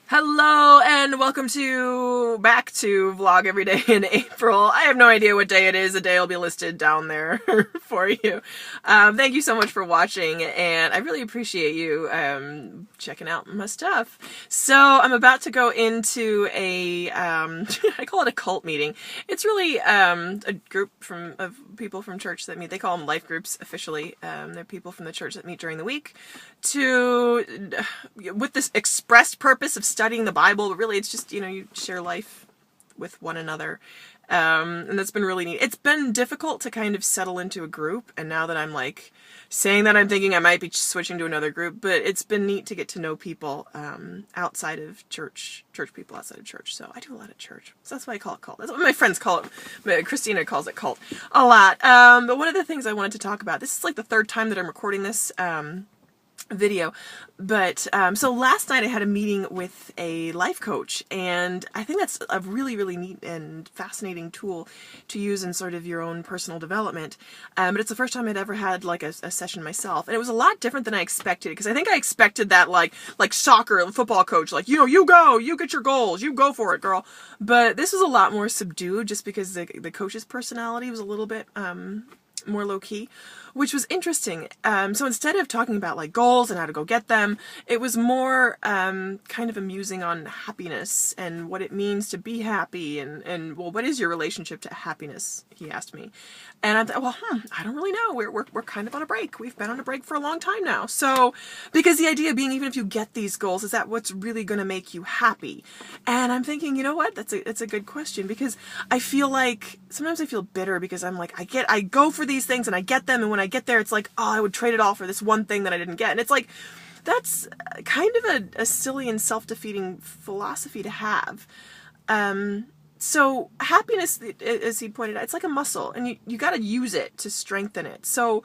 Hello and welcome back to Vlog Every Day in April. I have no idea what day it is. The day will be listed down there for you. Thank you so much for watching, and I really appreciate you checking out my stuff. So I'm about to go into a I call it a cult meeting. It's really a group of people from church that meet. They call them life groups officially. They're people from the church that meet during the week with this expressed purpose of studying the Bible, but really it's just, you share life with one another. And that's been really neat. It's been difficult to kind of settle into a group, and now that I'm saying that, I'm thinking I might be switching to another group, but it's been neat to get to know people outside of church people outside of church. So I do a lot of church, so that's why I call it cult. That's what my friends call it. Christina calls it cult a lot. But one of the things I wanted to talk about, this is like the third time that I'm recording this video, but so last night I had a meeting with a life coach, and I think that's a really, really neat and fascinating tool to use in sort of your own personal development. But it's the first time I'd ever had a session myself, and it was a lot different than I expected, because I think I expected that like soccer football coach, you go, you get your goals, you go for it, girl. But this was a lot more subdued, just because the coach's personality was a little bit more low-key, which was interesting. So instead of talking about goals and how to go get them, it was more kind of amusing on happiness and what it means to be happy, and well, what is your relationship to happiness, he asked me. And I thought, well, I don't really know. We're kind of on a break. We've been on a break for a long time now. So, because the idea being, even if you get these goals, is that what's really going to make you happy? And I'm thinking, you know what? It's a good question, because I feel sometimes I feel bitter because I'm I go for these things and I get them, and when I get there, it's oh, I would trade it all for this one thing that I didn't get. And it's that's kind of a silly and self-defeating philosophy to have. So happiness, as he pointed out, it's like a muscle, and you got to use it to strengthen it. So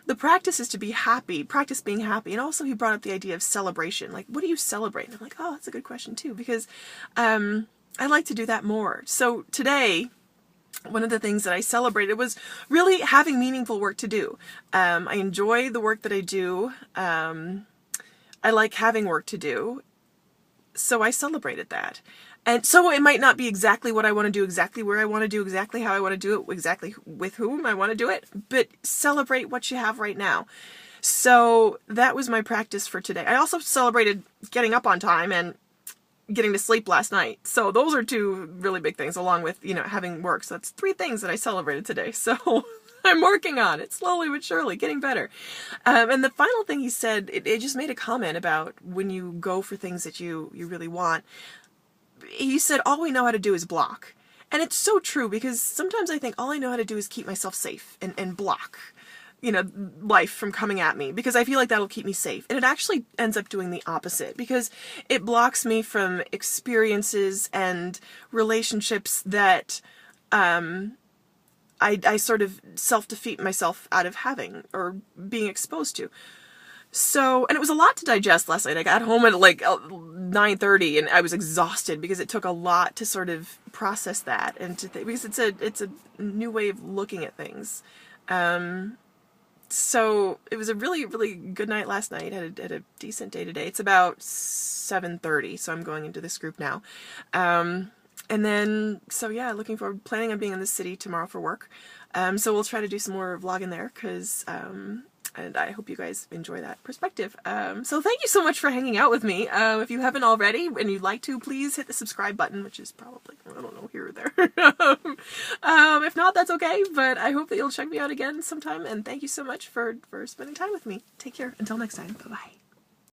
the practice is to be happy, practice being happy. And also he brought up the idea of celebration. What do you celebrate? And I'm oh, that's a good question too, because I like to do that more. So today, one of the things that I celebrated was really having meaningful work to do. I enjoy the work that I do. I like having work to do. So I celebrated that. And so it might not be exactly what I want to do, exactly where I want to do, exactly how I want to do it, exactly with whom I want to do it, but celebrate what you have right now. So that was my practice for today. I also celebrated getting up on time and getting to sleep last night. So those are two really big things, along with, having work. So that's 3 things that I celebrated today. So I'm working on it slowly but surely, getting better. And the final thing he said, it just made a comment about when you go for things that you really want. He said, all we know how to do is block. And it's so true, because sometimes I think all I know how to do is keep myself safe and block, life from coming at me, because I feel like that'll keep me safe. And it actually ends up doing the opposite, because it blocks me from experiences and relationships that I sort of self-defeat myself out of having or being exposed to. So, and it was a lot to digest last night. I got home at 9:30, and I was exhausted because it took a lot to sort of process that, and because it's a new way of looking at things. So it was a really, really good night last night. Had a decent day today. It's about 7:30, so I'm going into this group now. And then, so yeah, planning on being in the city tomorrow for work. So we'll try to do some more vlogging there, because and I hope you guys enjoy that perspective. So thank you so much for hanging out with me. If you haven't already and you'd like to, please hit the subscribe button, which is probably, I don't know, here or there. If not, that's okay, but I hope that you'll check me out again sometime, and thank you so much for spending time with me. Take care. Until next time. Bye-bye.